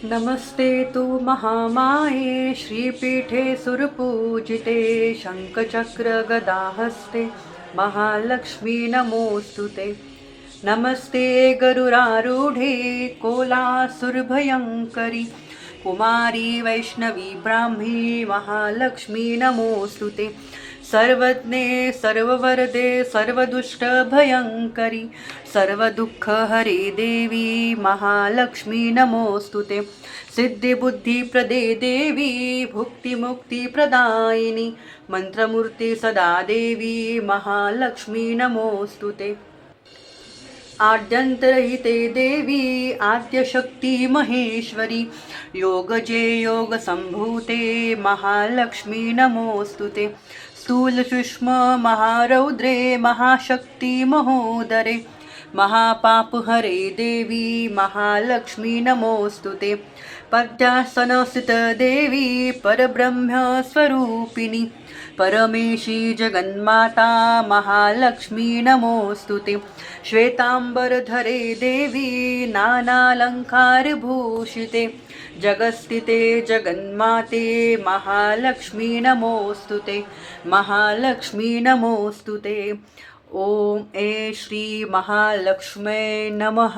नमस्ते तु महामाये श्रीपीठे सुरपूजिते शङ्खचक्रगदाहस्ते महालक्ष्मी नमोऽस्तुते। नमस्ते गरुडारूढे कोलासुरभयङ्करि कुमारी वैष्णवी ब्राह्मी महालक्ष्मी नमोऽस्तुते। सर्वज्ञे सर्ववरदे सर्वदुष्टभयङ्करि सर्वदुःखहरे देवी महालक्ष्मी नमोऽस्तुते। सिद्धिबुद्धिप्रदे देवी भुक्तिमुक्तिप्रदायिनि मंत्रमूर्ति सदा देवी महालक्ष्मी नमोऽस्तुते। आद्यन्तरहिते देवी आद्यशक्ती महेश्वरी योगजे योगसम्भूते महालक्ष्मी नमोऽस्तुते। स्थूलसूक्ष्म महारौद्रे महाशक्ति महोदरे महापापहरे देवी महालक्ष्मी नमोऽस्तुते। पद्मासनस्थित देवी परब्रह्मस्वरूपिणी परमेशी जगन्माता महालक्ष्मी नमोऽस्तुते। श्वेतांबरधरे देवी नानालंकारभूषिते जगस्थिते जगन्माते महालक्ष्मी नमोऽस्तुते। महालक्ष्मी नमोऽस्तुते। ओम ऐ श्री महालक्ष्मी नमः।